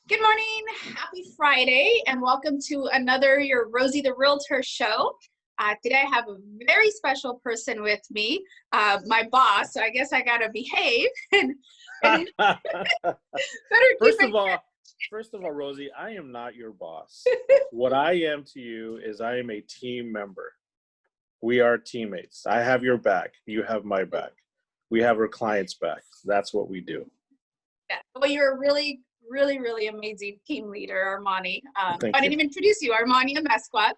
Good morning, happy Friday, and welcome to another your Rosie the Realtor show. Today I have a very special person with me, my boss. So I guess I gotta behave and better keep First it. of all, first of all, Rosie, I am not your boss. What I am to you is I am a team member. We are teammates. I have your back. You have my back. We have our clients' back. That's what we do. Yeah. Well, you're a really, really, really amazing team leader, Armani. I Thank didn't you. even introduce you, Armani Amezcua.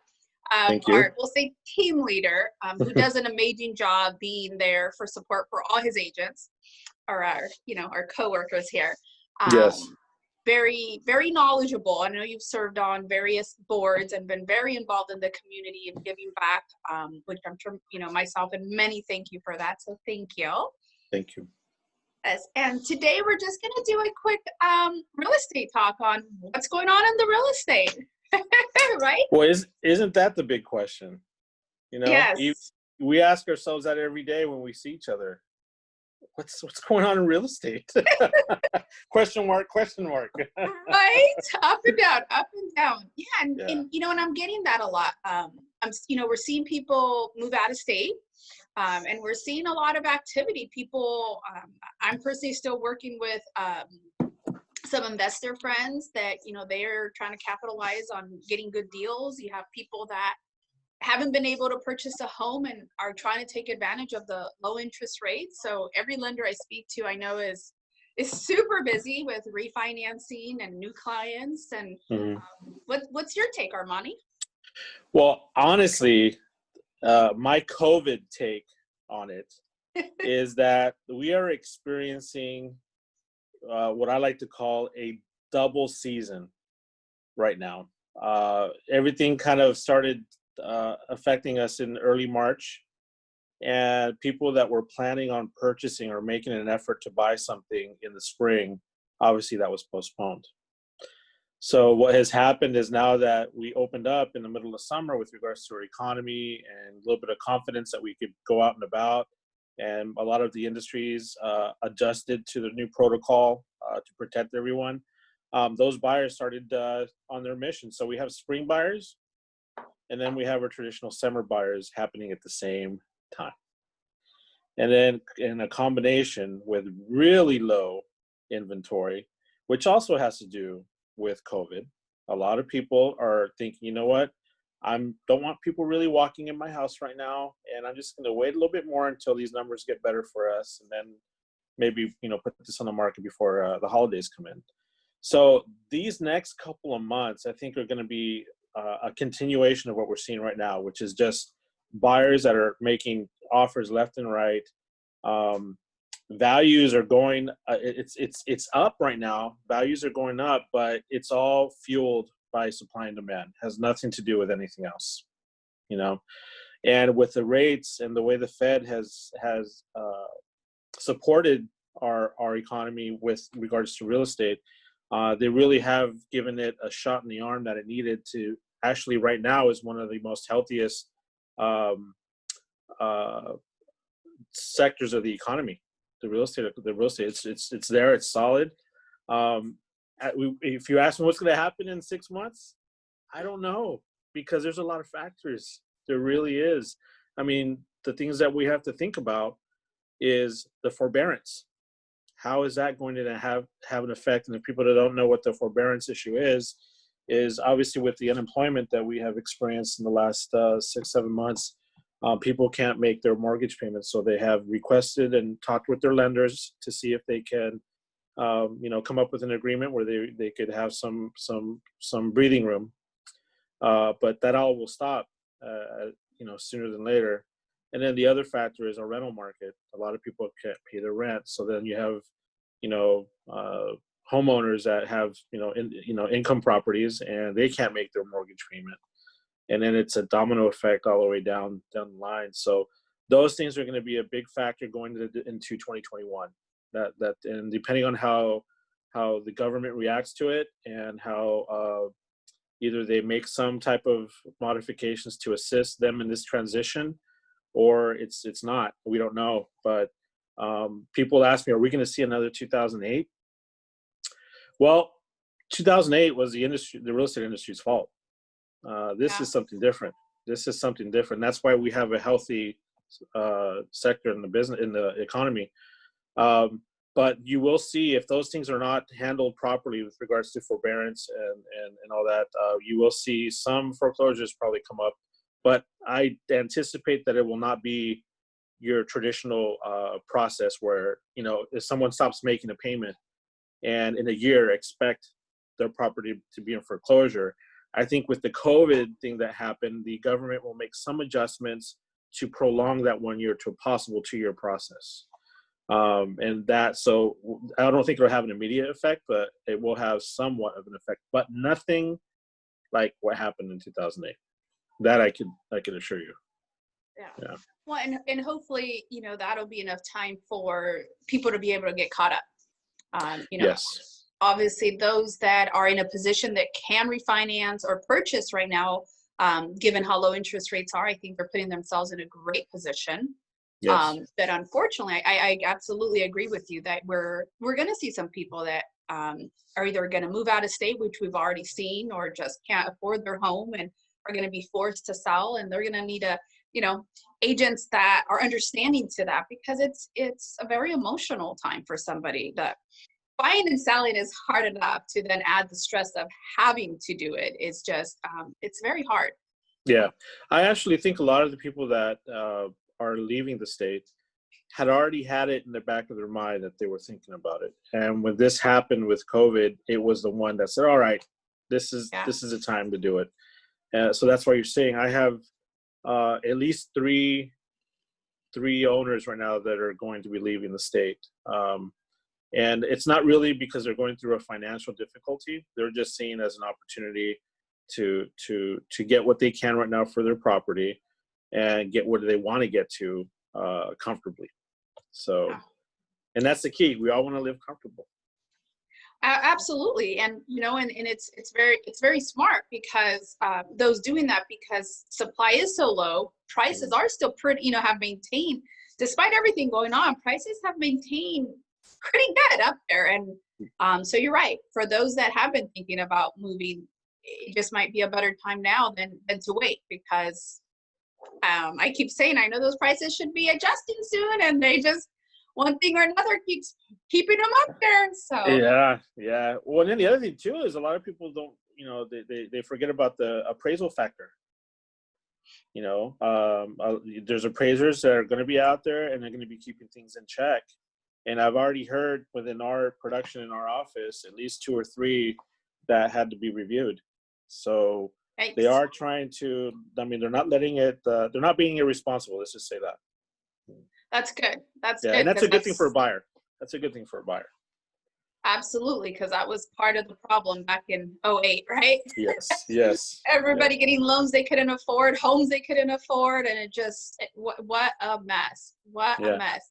Thank you. We'll say team leader, who does an amazing job being there for support for all his agents, or our coworkers here. Yes. Very, very knowledgeable. I know you've served on various boards and been very involved in the community and giving back, which I'm sure, myself and many thank you for that. So thank you. Thank you. Yes. And today we're just going to do a quick real estate talk on what's going on in the real estate, right? Well, isn't that the big question? Yes. We ask ourselves that every day when we see each other. What's going on in real estate? Question mark, question mark. Right? Up and down, up and down. Yeah. And, Yeah. and I'm getting that a lot. We're seeing people move out of state. And we're seeing a lot of activity. People, I'm personally still working with some investor friends that, they're trying to capitalize on getting good deals. You have people that haven't been able to purchase a home and are trying to take advantage of the low interest rates. So every lender I speak to, I know is super busy with refinancing and new clients. And what's your take, Armani? Well, honestly, my COVID take on it is that we are experiencing what I like to call a double season right now. Everything kind of started affecting us in early March, and people that were planning on purchasing or making an effort to buy something in the spring, obviously that was postponed. So what has happened is now that we opened up in the middle of summer with regards to our economy and a little bit of confidence that we could go out and about, and a lot of the industries adjusted to the new protocol to protect everyone, those buyers started on their mission. So we have spring buyers, and then we have our traditional summer buyers happening at the same time. And then in a combination with really low inventory, which also has to do with COVID. A lot of people are thinking, you know what, I don't want people really walking in my house right now, and I'm just going to wait a little bit more until these numbers get better for us, and then maybe put this on the market before the holidays come in. So these next couple of months, I think, are going to be a continuation of what we're seeing right now, which is just buyers that are making offers left and right. Values are going it's up right now. Values are going up, but it's all fueled by supply and demand. It has nothing to do with anything else, and with the rates and the way the Fed has supported our economy with regards to real estate, they really have given it a shot in the arm that it needed to. Actually right now is one of the most healthiest sectors of the economy. The real estate, it's there, it's solid. If you ask me what's going to happen in 6 months, I don't know, because there's a lot of factors. There really is. I mean, the things that we have to think about is the forbearance. How is that going to have an effect? And the people that don't know what the forbearance issue is obviously with the unemployment that we have experienced in the last 6-7 months. People can't make their mortgage payments, so they have requested and talked with their lenders to see if they can, come up with an agreement where they could have some breathing room. But that all will stop, sooner than later. And then the other factor is our rental market. A lot of people can't pay their rent, so then you have, homeowners that have, income properties, and they can't make their mortgage payment. And then it's a domino effect all the way down the line. So those things are going to be a big factor going into 2021. And depending on how the government reacts to it, and how either they make some type of modifications to assist them in this transition, or it's not. We don't know. But people ask me, are we going to see another 2008? Well, 2008 was the real estate industry's fault. This Yeah. is something different. This is something different. That's why we have a healthy sector in the business, in the economy. But you will see, if those things are not handled properly with regards to forbearance and all that, you will see some foreclosures probably come up. But I anticipate that it will not be your traditional process where, you know, if someone stops making a payment and in a year expect their property to be in foreclosure. I think with the COVID thing that happened, the government will make some adjustments to prolong that 1 year to a possible 2-year process. And that, so I don't think it'll have an immediate effect, but it will have somewhat of an effect, but nothing like what happened in 2008. That I can assure you. Yeah. Well, and hopefully, you know, that'll be enough time for people to be able to get caught up. You know, Yes. Obviously those that are in a position that can refinance or purchase right now, given how low interest rates are, I think they're putting themselves in a great position. Yes. That unfortunately, I absolutely agree with you that we're going to see some people that are either going to move out of state, which we've already seen, or just can't afford their home and are going to be forced to sell, and they're going to need agents that are understanding to that, because it's a very emotional time for somebody. That buying and selling is hard enough, to then add the stress of having to do it is just it's very hard. Yeah. I actually think a lot of the people that are leaving the state had already had it in the back of their mind that they were thinking about it. And when this happened with COVID, it was the one that said, all right, this is the time to do it. So that's why you're saying I have at least three owners right now that are going to be leaving the state. And it's not really because they're going through a financial difficulty. They're just seeing it as an opportunity to get what they can right now for their property and get where they want to get to comfortably. So, and that's the key. We all want to live comfortable. Absolutely. And and it's very smart, because those doing that, because supply is so low, prices are still pretty, have maintained, despite everything going on, prices have maintained pretty good up there. And so you're right, for those that have been thinking about moving, it just might be a better time now than to wait, because I keep saying, I know those prices should be adjusting soon, and they just, one thing or another keeps keeping them up there. So yeah. Well, and then the other thing too is a lot of people don't, they forget about the appraisal factor. There's appraisers that are going to be out there, and they're going to be keeping things in check. And I've already heard within our production in our office, at least 2 or 3 that had to be reviewed. So Thanks. They are trying to, they're not letting it, they're not being irresponsible. Let's just say that. That's good. That's good. And that's a good thing for a buyer. That's a good thing for a buyer. Absolutely, because that was part of the problem back in 2008, right? Yes. Everybody getting loans they couldn't afford, homes they couldn't afford, and what a mess. What a mess.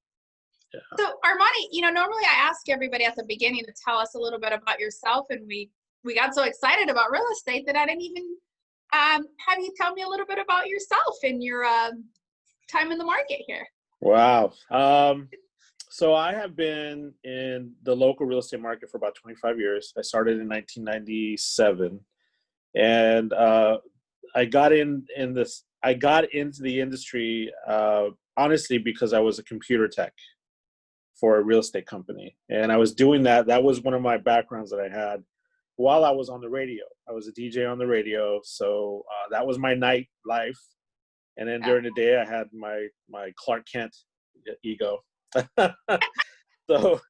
Yeah. So Armani, normally I ask everybody at the beginning to tell us a little bit about yourself, and we got so excited about real estate that I didn't even have you tell me a little bit about yourself and your time in the market here. Wow. So I have been in the local real estate market for about 25 years. I started in 1997, and I got into the industry honestly because I was a computer tech for a real estate company, and I was doing that. That was one of my backgrounds that I had while I was on the radio. I was a DJ on the radio, so that was my night life. And then during the day, I had my Clark Kent ego. so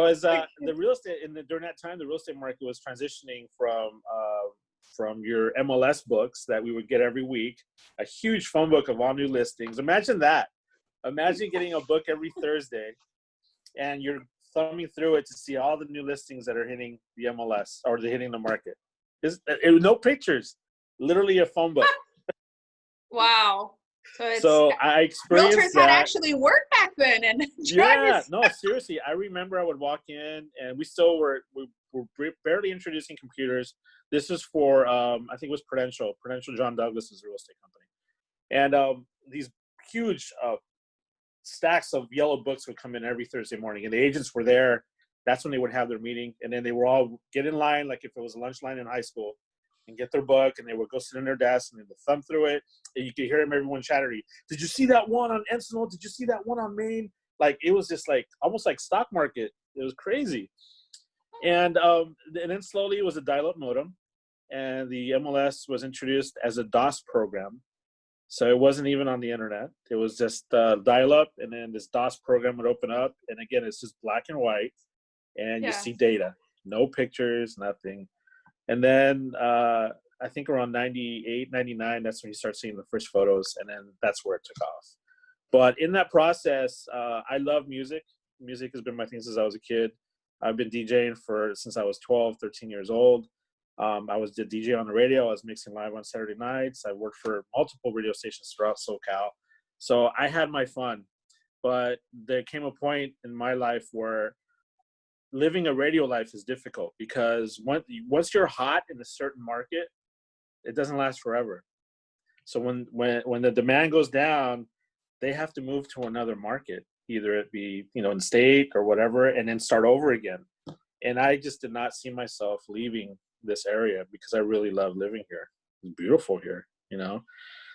as the real estate during that time, the real estate market was transitioning from your MLS books that we would get every week, a huge phone book of all new listings. Imagine that. Imagine getting a book every Thursday, and you're thumbing through it to see all the new listings that are hitting the MLS or they're hitting the market. No pictures, literally a phone book. Wow. So I experienced realtors that. had actually worked back then, and no, seriously. I remember I would walk in, and we were barely introducing computers. This is for I think it was Prudential John Douglas's real estate company, and these huge stacks of yellow books would come in every Thursday morning, and the agents were there that's when they would have their meeting. And then they were all get in line, like if it was a lunch line in high school, and get their book, and they would go sit in their desk, and they would thumb through it, and you could hear them, everyone chattering. Did you see that one on Encinal? Did you see that one on Main? Like, it was just like almost like stock market. It was crazy. And then slowly it was a dial-up modem, and the MLS was introduced as a DOS program. So it wasn't even on the internet. It was just dial-up, and then this DOS program would open up, and again, it's just black and white, and you see data, no pictures, nothing. And then I think around 98, 99, that's when you start seeing the first photos, and then that's where it took off. But in that process, I love music. Music has been my thing since I was a kid. I've been DJing since I was 12, 13 years old. I was the DJ on the radio. I was mixing live on Saturday nights. I worked for multiple radio stations throughout SoCal. So I had my fun. But there came a point in my life where living a radio life is difficult, because once you're hot in a certain market, it doesn't last forever. So when the demand goes down, they have to move to another market, either it be, in state or whatever, and then start over again. And I just did not see myself leaving this area, because I really love living here. It's beautiful here,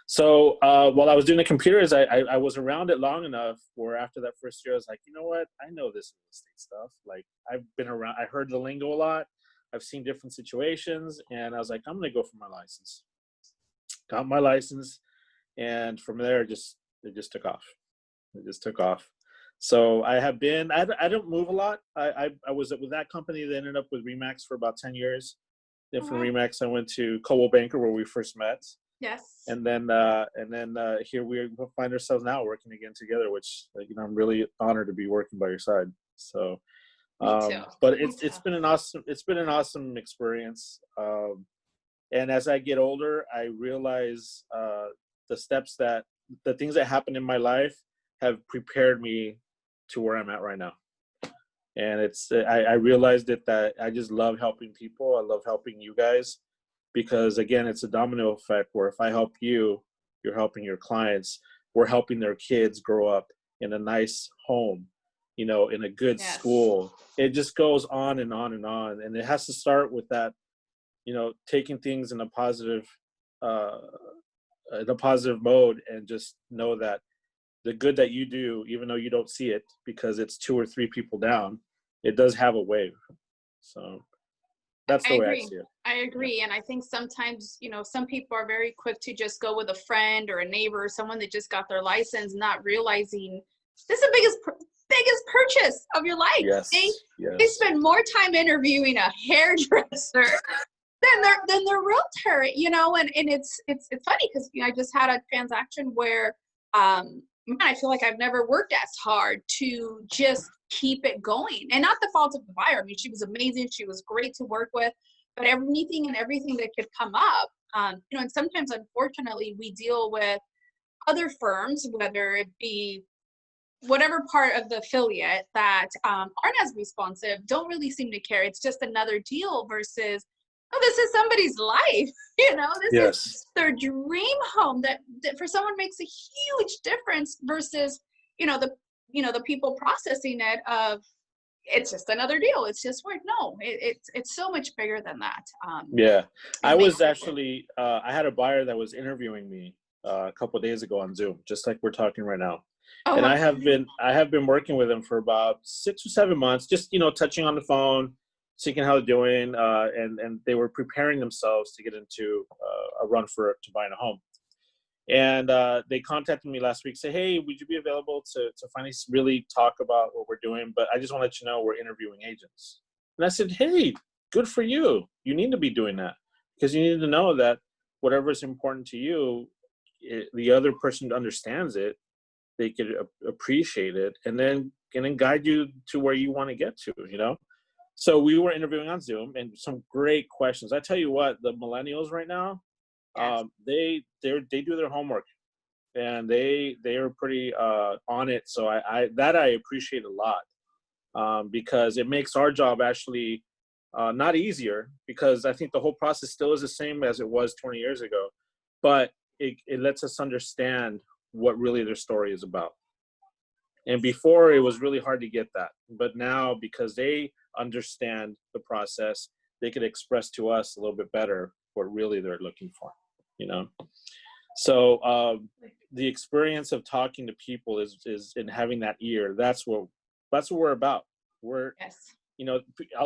So while I was doing the computers, I was around it long enough where after that first year, I was like, you know what? I know this real estate stuff. Like, I've been around, I heard the lingo a lot. I've seen different situations, and I was like, I'm going to go for my license. Got my license, and from there, it just took off. It just took off. So I don't move a lot. I was with that company that ended up with Remax for about 10 years. Then from Remax, I went to Coldwell Banker, where we first met. Yes. And then here we find ourselves now working again together, which I'm really honored to be working by your side. So, but it's been an awesome experience. And as I get older, I realize the things that happened in my life have prepared me to where I'm at right now. And I realized that I just love helping people. I love helping you guys, because again, it's a domino effect where if I help you, you're helping your clients. We're helping their kids grow up in a nice home, in a good school. It just goes on and on and on. And it has to start with that, taking things in a positive mode, and just know that the good that you do, even though you don't see it because it's 2 or 3 people down, it does have a wave. So that's the way I see it. I agree. And I think sometimes, some people are very quick to just go with a friend or a neighbor or someone that just got their license, not realizing this is the biggest purchase of your life. Yes. They spend more time interviewing a hairdresser than their realtor, and it's funny because I just had a transaction where I feel like I've never worked as hard to just keep it going. And not the fault of the buyer. I mean, she was amazing. She was great to work with, but everything that could come up, and sometimes, unfortunately, we deal with other firms, whether it be whatever part of the affiliate that aren't as responsive, don't really seem to care. It's just another deal versus, this is somebody's life, this is their dream home that for someone makes a huge difference versus, the people processing it of, it's just another deal. It's just work. No, it's so much bigger than that. I was actually, I had a buyer that was interviewing me a couple of days ago on Zoom, just like we're talking right now. Oh, and I have been working with them for about 6 or 7 months, just, touching on the phone, seeing how they're doing, and they were preparing themselves to get into a run to buying a home. And they contacted me last week, say, hey, would you be available to finally really talk about what we're doing? But I just want to let you know we're interviewing agents. And I said, hey, good for you. You need to be doing that, because you need to know that whatever is important to you, the other person understands it, they could appreciate it, and then guide you to where you want to get to, So we were interviewing on Zoom, and some great questions. I tell you what, the millennials right now, they do their homework, and they are pretty on it. So I appreciate a lot, because it makes our job actually not easier, because I think the whole process still is the same as it was 20 years ago, but it lets us understand what really their story is about. And before, it was really hard to get that. But now, because they understand the process, they could express to us a little bit better what really they're looking for, you know? So the experience of talking to people is in having that ear. That's what we're about. We're, Yes. you know,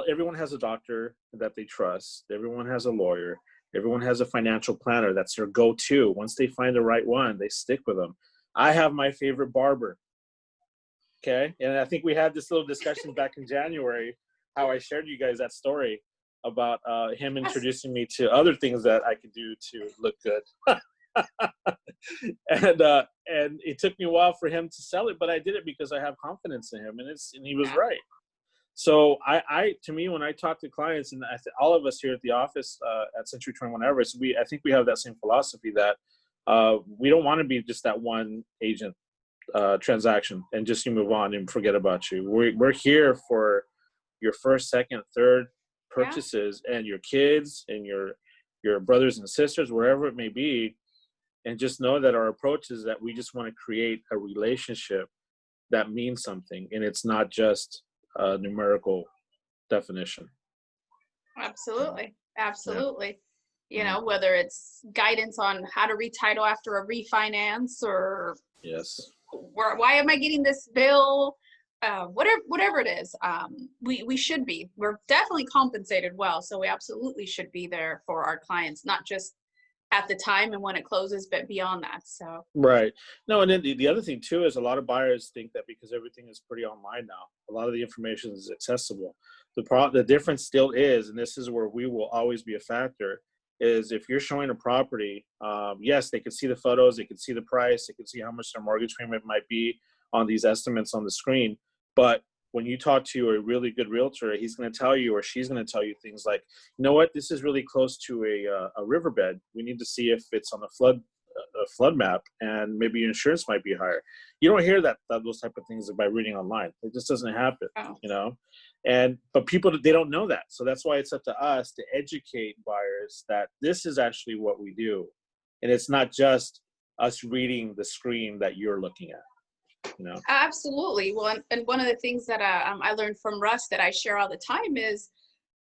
everyone has a doctor that they trust. Everyone has a lawyer. Everyone has a financial planner. That's their go-to. Once they find the right one, they stick with them. I have my favorite barber. Okay. And I think we had this little discussion back in January, how I shared you guys that story about him introducing me to other things that I could do to look good. And it took me a while for him to sell it, but I did it because I have confidence in him, and he was right. So I to me, when I talk to clients, and all of us here at the office at Century 21 Everest, I think we have that same philosophy that we don't want to be just that one agent transaction and just you move on and forget about you. We're here for your first, second, third purchases, and your kids and your brothers and sisters, wherever it may be. And just know that our approach is that we just want to create a relationship that means something, and it's not just a numerical definition. Absolutely. Absolutely. Yeah. You know, whether it's guidance on how to retitle after a refinance, or yes, why am I getting this bill? Whatever it is, we should be. We're definitely compensated well, so we absolutely should be there for our clients, not just at the time and when it closes, but beyond that. So right. No, and then the other thing too is a lot of buyers think that because everything is pretty online now, a lot of the information is accessible. The difference still is, and this is where we will always be a factor, is if you're showing a property, yes, they can see the photos, they can see the price, they can see how much their mortgage payment might be on these estimates on the screen. But when you talk to a really good realtor, he's going to tell you, or she's going to tell you things like, you know what, this is really close to a riverbed. We need to see if it's on a flood map, and maybe your insurance might be higher. You don't hear those type of things by reading online. It just doesn't happen, you know. But people, they don't know that. So that's why it's up to us to educate buyers that this is actually what we do, and it's not just us reading the screen that you're looking at. You know? Absolutely. Well, and one of the things that I learned from Russ that I share all the time is,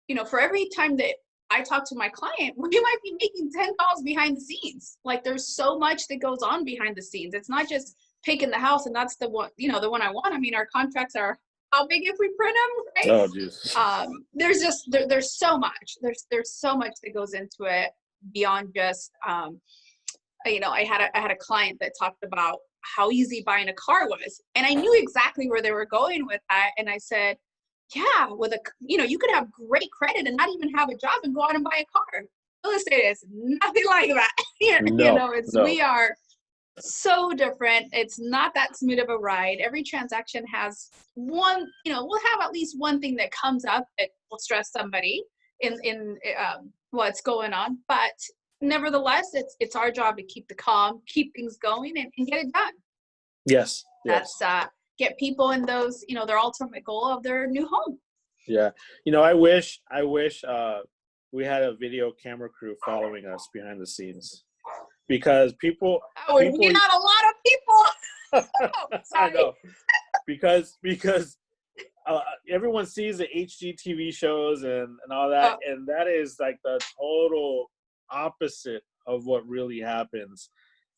you know, for every time that I talk to my client, we might be making 10 calls behind the scenes. Like, there's so much that goes on behind the scenes. It's not just picking the house and that's the one, you know, the one I want. I mean, our contracts are how big if we print them, right? Oh, geez. There's just, there's so much. There's so much that goes into it beyond just, you know, I had a client that talked about how easy buying a car was. And I knew exactly where they were going with that. And I said, yeah, you know, you could have great credit and not even have a job and go out and buy a car. Real estate is nothing like that. You know, we are so different. It's not that smooth of a ride. Every transaction has one, you know, we'll have at least one thing that comes up that will stress somebody in what's going on. But nevertheless, it's our job to keep the calm, keep things going, and get it done. Yes. That's get people in those, you know, their ultimate goal of their new home. Yeah. You know, I wish we had a video camera crew following us behind the scenes, because people would weed out a lot of people. I know. because everyone sees the HGTV shows and all that, and that is like the total opposite of what really happens.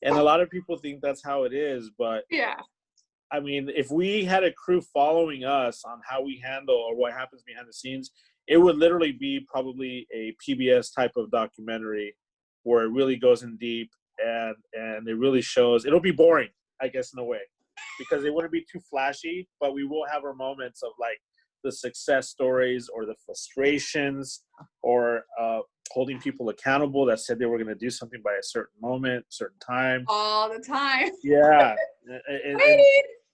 And a lot of people think that's how it is, but yeah, I mean, if we had a crew following us on how we handle or what happens behind the scenes, it would literally be probably a PBS type of documentary where it really goes in deep and it really shows. It'll be boring, I guess, in a way, because it wouldn't be too flashy, but we will have our moments of like the success stories or the frustrations or holding people accountable that said they were going to do something by a certain moment, certain time. All the time. Yeah.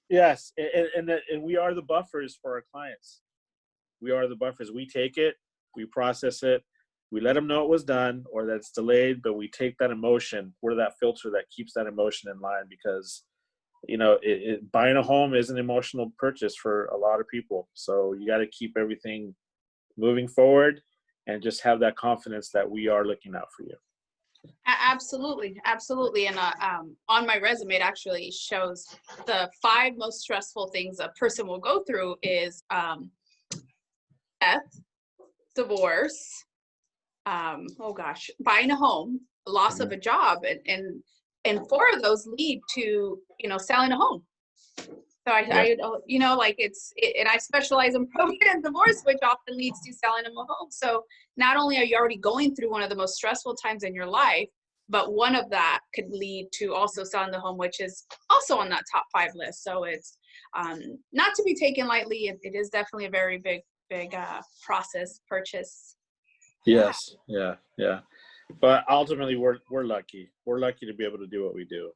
Yes. And we are the buffers for our clients. We are the buffers. We take it, we process it, we let them know it was done or that it's delayed, but we take that emotion. We're that filter that keeps that emotion in line, because, you know, buying a home is an emotional purchase for a lot of people. So you got to keep everything moving forward and just have that confidence that we are looking out for you. Absolutely, absolutely. And on my resume, it actually shows the 5 most stressful things a person will go through is death, divorce, oh gosh, buying a home, loss of Mhm. a job, and 4 of those lead to, selling a home. So Yes. like and I specialize in probate and divorce, which often leads to selling them a home. So not only are you already going through one of the most stressful times in your life, but one of that could lead to also selling the home, which is also on that top 5 list. So it's not to be taken lightly. It is definitely a very big process purchase. Yeah. Yes. Yeah. Yeah. But ultimately, we're lucky. We're lucky to be able to do what we do.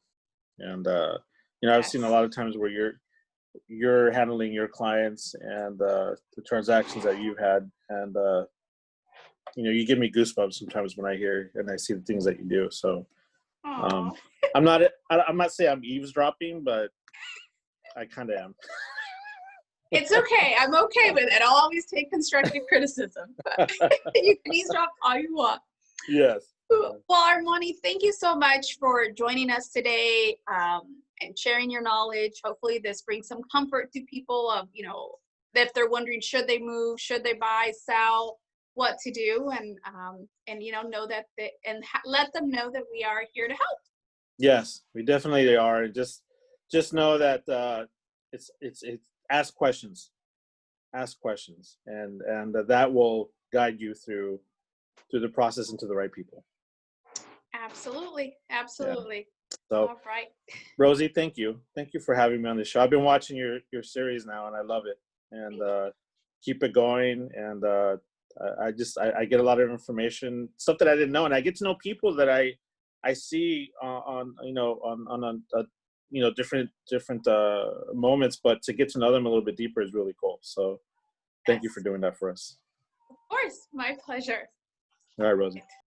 And I've seen a Yes. lot of times where you're handling your clients and the transactions that you've had, and you give me goosebumps sometimes when I hear and I see the things that you do. So um, Oh, I'm not saying I'm eavesdropping, but I kind of am. it's okay. I'm okay with it. I'll always take constructive criticism, but you can eavesdrop all you want. Yes. Well, Armani, thank you so much for joining us today and sharing your knowledge. Hopefully this brings some comfort to people of, if they're wondering, should they move, should they buy, sell, what to do, and know that let them know that we are here to help. Yes, we definitely are. Just know that it's ask questions, and that will guide you through the process and to the right people. Absolutely. Yeah. Absolutely. So, All right. Rosie, thank you for having me on the show. I've been watching your series now, and I love it. And keep it going. And I get a lot of information, stuff that I didn't know, and I get to know people that I see on different moments. But to get to know them a little bit deeper is really cool. So, thank Yes. you for doing that for us. Of course. My pleasure. All right, Rosie.